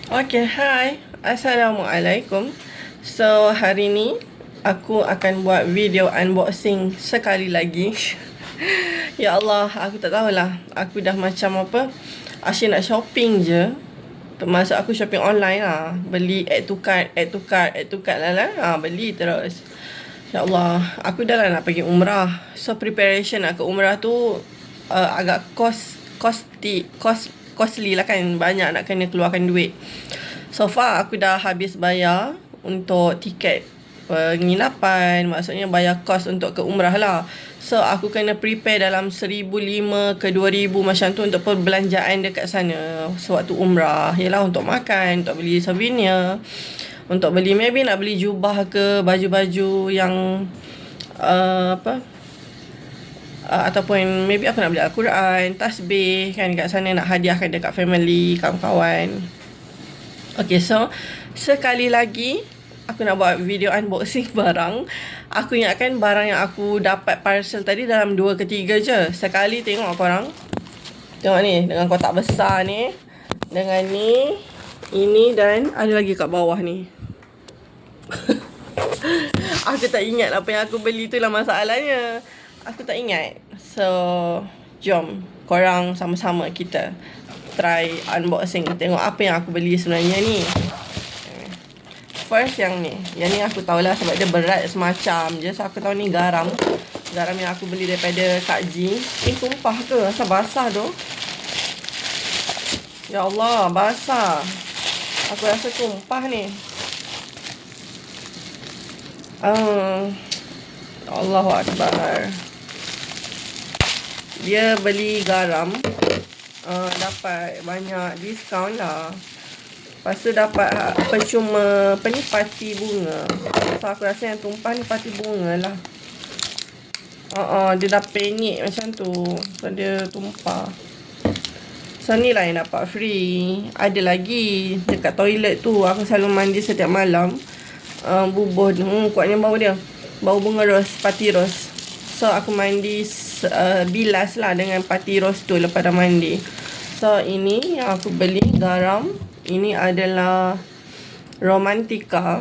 Okay, hai. Assalamualaikum. So, hari ni aku akan buat video unboxing sekali lagi. Ya Allah, aku tak tahulah. Aku dah macam apa, asyik nak shopping je. Termasuk aku shopping online lah. Beli add to cart, add to cart, add to cart lah. Beli terus. Ya Allah, aku dah lah nak pergi umrah. So, preparation nak ke umrah tu agak costly lah kan. Banyak nak kena keluarkan duit. So far aku dah habis bayar untuk tiket penginapan, maksudnya bayar kos untuk ke umrah lah. So aku kena prepare dalam 1,500 ke 2,000 macam tu untuk perbelanjaan dekat sana sewaktu umrah. Yalah, untuk makan, untuk beli souvenir, untuk beli, maybe nak beli jubah ke, baju-baju yang ataupun maybe aku nak beli Al-Quran, tasbih kan kat sana, nak hadiahkan dekat family, kawan-kawan. Okay, so sekali lagi aku nak buat video unboxing barang. Aku ingatkan barang yang aku dapat parcel tadi dalam 2 ke 3 je. Sekali tengok korang. Tengok ni, dengan kotak besar ni, dengan ni, ini dan ada lagi kat bawah ni. Aku tak ingat apa yang aku beli, tu lah masalahnya. Aku tak ingat. So, jom korang sama-sama kita try unboxing, tengok apa yang aku beli sebenarnya ni. First yang ni. Yang ni aku tahulah sebab dia berat semacam je. So aku tahu ni garam. Garam yang aku beli daripada Kak G. Tumpah ke? Asal basah tu? Ya Allah, basah. Aku rasa tumpah ni. Allahu Akbar. Dia beli garam, dapat banyak diskaun lah. Lepas tu dapat percuma pati bunga. So aku rasa yang tumpah ni pati bunga lah. Dia dah penyek macam tu. So dia tumpah. So ni lah yang dapat free. Ada lagi dekat toilet tu, aku selalu mandi setiap malam. Bubuh kuatnya bau dia. Bau bunga ros, pati ros. So aku mandi bilas lah dengan pati ros tu lepas dah mandi. So ini yang aku beli garam. Ini adalah Romantika.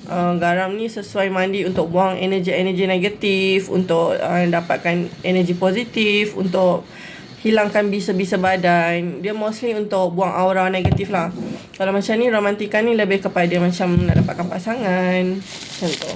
Garam ni sesuai mandi untuk buang energi-energi negatif, untuk dapatkan energi positif, untuk hilangkan bisa-bisa badan. Dia mostly untuk buang aura negatif lah. Kalau macam ni, Romantika ni lebih kepada macam nak dapatkan pasangan, macam tu.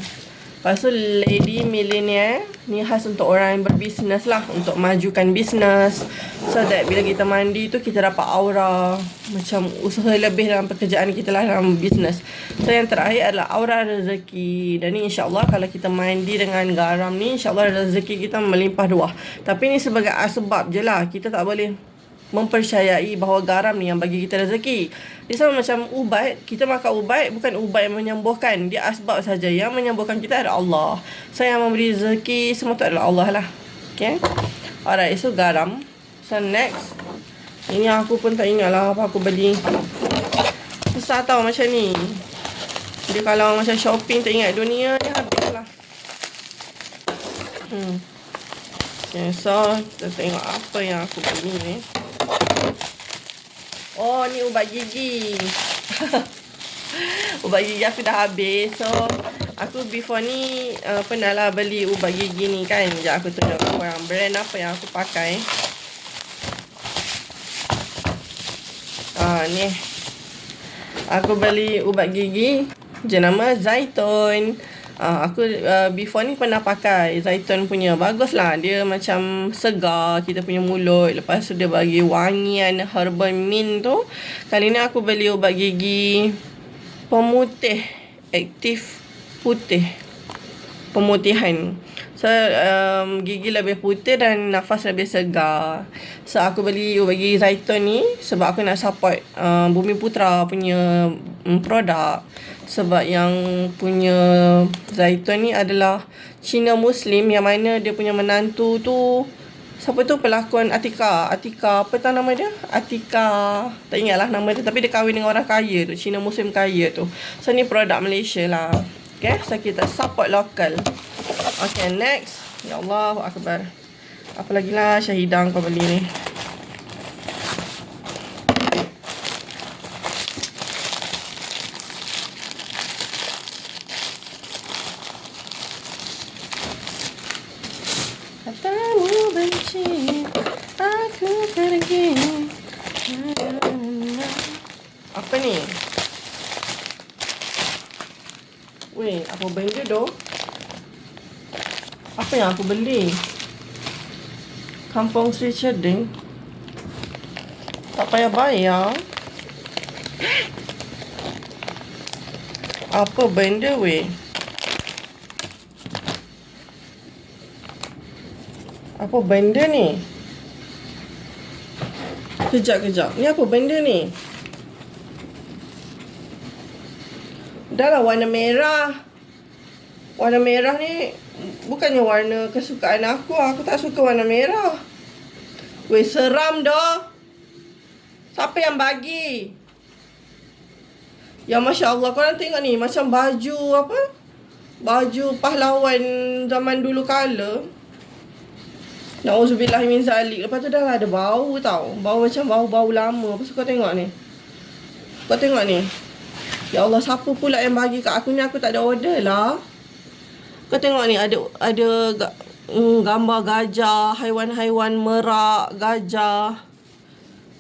Lepas tu Lady Millionaire ni khas untuk orang yang berbisnes lah, untuk majukan bisnes, so that bila kita mandi tu kita dapat aura, macam usaha lebih dalam pekerjaan kita lah, dalam bisnes. So yang terakhir adalah aura rezeki. Dan ni insyaAllah kalau kita mandi dengan garam ni, insyaAllah rezeki kita melimpah ruah. Tapi ni sebagai asbab je lah. Kita tak boleh mempercayai bahawa garam ni yang bagi kita rezeki. Dia sama macam ubat. Kita makan ubat, bukan ubat yang menyembuhkan. Dia asbab saja. Yang menyembuhkan kita adalah Allah. So yang memberi rezeki semua tu adalah Allah lah. Okay. Alright, so garam. So next, ini aku pun tak ingat lah apa aku beli. Susah tau macam ni. Dia kalau macam shopping tak ingat dunia ni, habis lah. Okay, so kita tengok apa yang aku beli ni. Oh, ni ubat gigi. Ubat gigi aku dah habis. So aku before ni pernah lah beli ubat gigi ni kan. Sekejap aku tunjuk korang brand apa yang aku pakai. Ni aku beli ubat gigi jenama Zaitun. Aku before ni pernah pakai Zaitun punya. Bagus lah. Dia macam segar kita punya mulut. Lepas tu dia bagi wangian herbal mint tu. Kali ni aku beli ubat gigi pemutih, aktif putih, pemutihan. So gigi lebih putih dan nafas lebih segar. So aku beli ubat gigi Zaitun ni sebab aku nak support Bumi Putra punya produk. Sebab yang punya Zaitun ni adalah Cina Muslim, yang mana dia punya menantu tu, siapa tu, pelakon Atika, apa tahu nama dia? Atika, tak ingat lah nama dia. Tapi dia kahwin dengan orang kaya tu, Cina Muslim kaya tu. So ni produk Malaysia lah. Okay, so kita support lokal. Okay, next. Ya Allah Akbar. Apa lagi lah Syahidah kau beli ni. apa ni? Weh, apa benda doh? Apa yang aku beli? Kampung Sri Cheding. Tak payah bayar. Apa benda weh? Apa benda ni? Kejap. Ni apa benda ni? Dah lah warna merah. Warna merah ni bukannya warna kesukaan aku. Aku tak suka warna merah. Weh, seram dah. Siapa yang bagi? Ya Masya Allah, korang tengok ni. Macam baju apa? Baju pahlawan zaman dulu kala. Na'udzubillah min zalik. Lepas tu dah lah ada bau tau. Bau macam bau-bau lama. Lepas tu kau tengok ni. Kau tengok ni. Ya Allah, siapa pula yang bagi kat aku ni? Aku tak ada order lah. Kau tengok ni. Ada gambar gajah. Haiwan-haiwan merak. Gajah.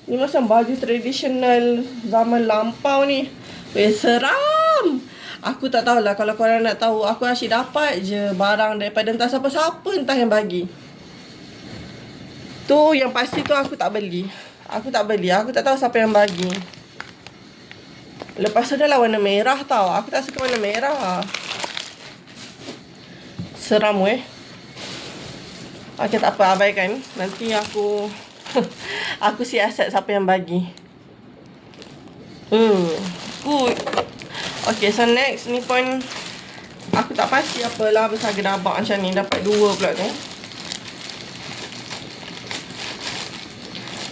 Ni macam baju tradisional zaman lampau ni. Weh, seram. Aku tak tahulah. Kalau korang nak tahu, aku asyik dapat je barang daripada entah siapa-siapa entah yang bagi. Tu yang pasti tu aku tak beli. Aku tak tahu siapa yang bagi. Lepas tu dah lah warna merah tau. Aku tak suka warna merah. Seram weh. Okay, tak apa, abaikan. Nanti aku aku siasat siapa yang bagi. Good. Okay, so next ni pun aku tak pasti apalah besar gedabak macam ni. Dapat 2 pula tu.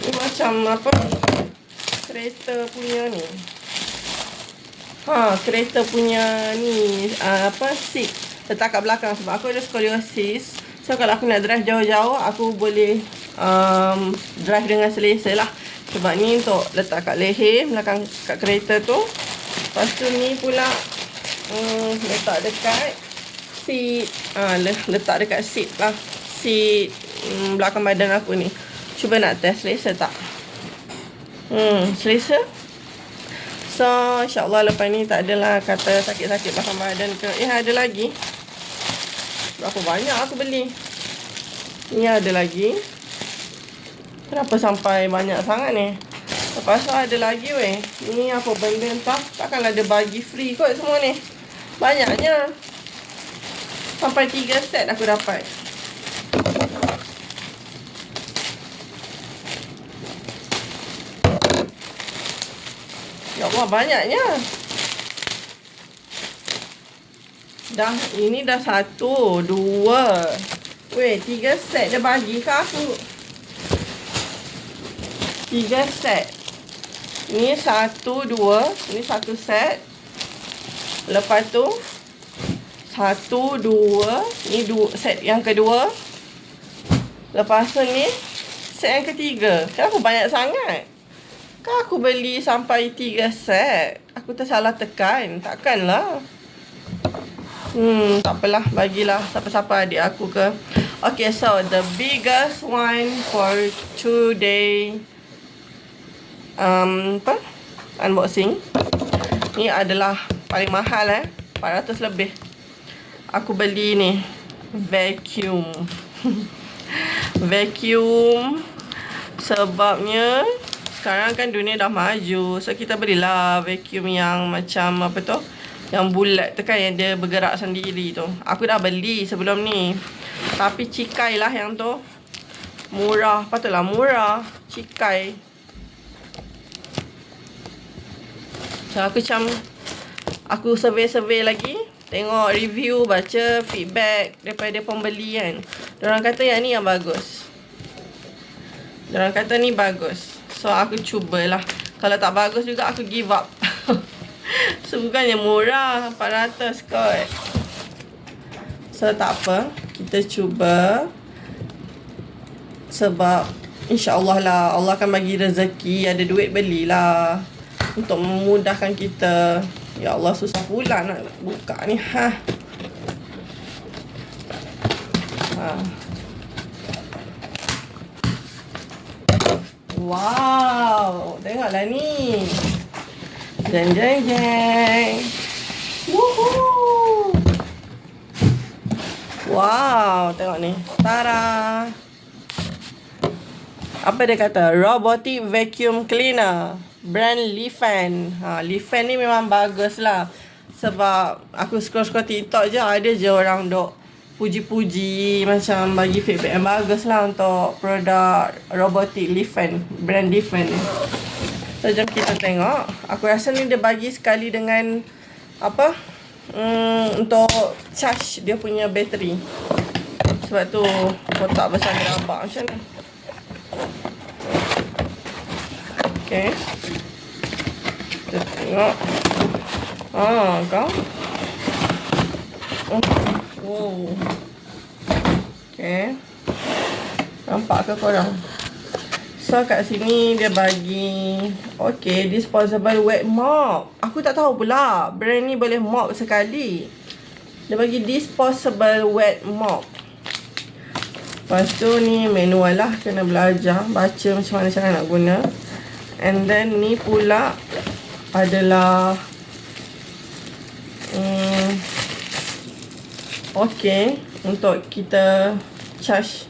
Ni macam apa? Kereta punya ni. Kereta punya ni seat letak kat belakang sebab aku ada scoliosis. So kalau aku nak drive jauh-jauh, aku boleh drive dengan selesa lah. Sebab ni untuk letak kat leher belakang kat kereta tu. Lepas tu ni pula letak dekat seat. Letak dekat seat lah. Seat belakang badan aku ni. Cuba nak test selesa tak? Selesa. So insyaAllah lepas ni tak adalah kata sakit-sakit belakang badan ke. Ada lagi. Berapa banyak aku beli. Ni ada lagi. Kenapa sampai banyak sangat ni? Lepas tu ada lagi weh. Ni apa benda entah. Takkanlah ada bagi free kot semua ni. Banyaknya. Sampai 3 set aku dapat. Ya Allah, banyaknya. Ini dah 1, 2. Weh, 3 set dia bagi ke aku. 3 set. Ni 1, 2. Ni 1 set. Lepas tu 1, 2. Ni set yang kedua. Lepas tu ni set yang ketiga. Kenapa banyak sangat? Kan aku beli sampai 3 set. Aku tersalah tekan. Takkanlah. Tak apalah. Bagilah siapa-siapa adik aku ke. Okay, so the biggest one for today unboxing. Ni adalah paling mahal 400 lebih. Aku beli ni vacuum. Vacuum. Sebabnya sekarang kan dunia dah maju. So kita belilah vacuum yang macam apa tu, yang bulat tu kan, yang dia bergerak sendiri tu. Aku dah beli sebelum ni. Tapi cikai lah yang tu. Murah. Patutlah murah. Cikai. So aku macam, aku survey lagi. Tengok review, baca feedback daripada pembeli kan. Diorang kata yang ni yang bagus. Diorang kata ni bagus. So aku cubalah. Kalau tak bagus juga aku give up. So bukannya murah, 400 kot. So tak apa, kita cuba. Sebab insyaAllah lah Allah akan bagi rezeki. Ada duit belilah, untuk memudahkan kita. Ya Allah, susah pula nak buka ni. Wow, tengoklah ni. Jeng jeng jeng. Woohoo. Wow, tengok ni. Tara. Apa dia kata? Robotic vacuum cleaner. Brand Lifan. Lifan ni memang bagus lah. Sebab aku scroll-scroll TikTok je, ada je orang duk puji-puji, macam bagi feedback yang bagus lah untuk produk robotic Lifan. Brand Lifan ni. So, jom kita tengok. Aku rasa ni dia bagi sekali dengan apa? Untuk charge dia punya bateri. Sebab tu kotak besar dia nampak macam ni. Okay. Kita tengok. Kau. Wow. Okay. Nampak ke korang? So kat sini dia bagi okay, disposable wet mop. Aku tak tahu pula brand ni boleh mop sekali. Dia bagi disposable wet mop. Lepas tu ni manual lah, kena belajar baca macam mana cara nak guna. And then ni pula adalah okay, untuk kita charge.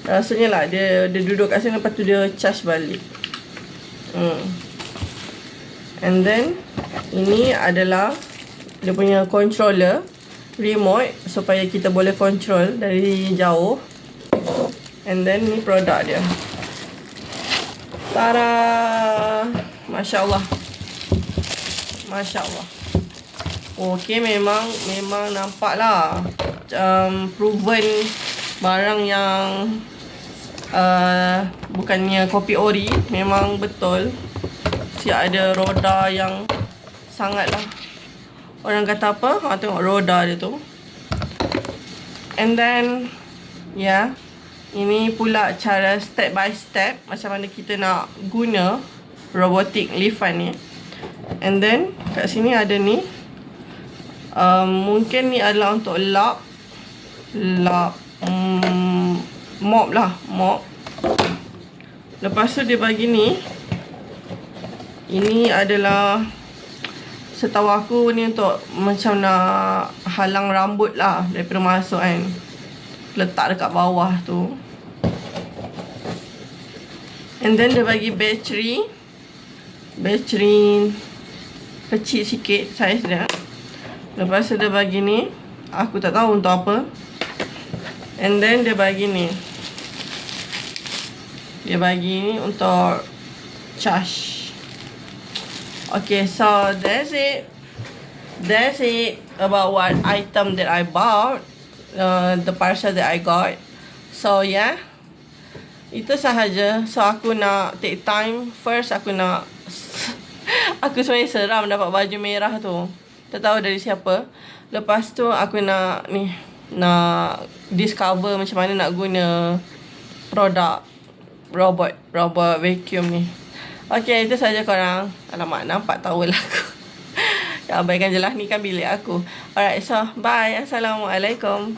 Rasanya lah dia duduk kat sini, lepas tu dia charge balik. And then ini adalah dia punya controller, remote, supaya kita boleh control dari jauh. And then ni produk dia. Tada! Masya Allah. Masya Allah. Okay, memang nampak lah proven barang yang bukannya kopi ori. Memang betul. Siap ada roda yang sangatlah, orang kata apa? Tengok roda dia tu. And then ini pula cara step by step macam mana kita nak guna robotic Lifan ni. And then kat sini ada ni. Mungkin ni adalah untuk lap mop lah, mop. Lepas tu dia bagi ni. Ini adalah, setahu aku ni untuk macam nak halang rambut lah daripada masuk kan. Letak dekat bawah tu. And then dia bagi bateri kecil sikit saiz dia. Lepas tu dia bagi ni, aku tak tahu untuk apa. And then dia bagi ni, dia bagi ni untuk charge. Okay, so that's it about what item that I bought, the parcel that I got. So yeah, itu sahaja. So aku nak take time. First aku nak aku sebenarnya seram dapat baju merah tu, tak tahu dari siapa. Lepas tu aku nak discover macam mana nak guna produk robot vacuum ni. Okay, itu saja korang. Alamak, nampak towel aku. Ya, abaikan je lah, ni kan bilik aku. Alright, so bye. Assalamualaikum.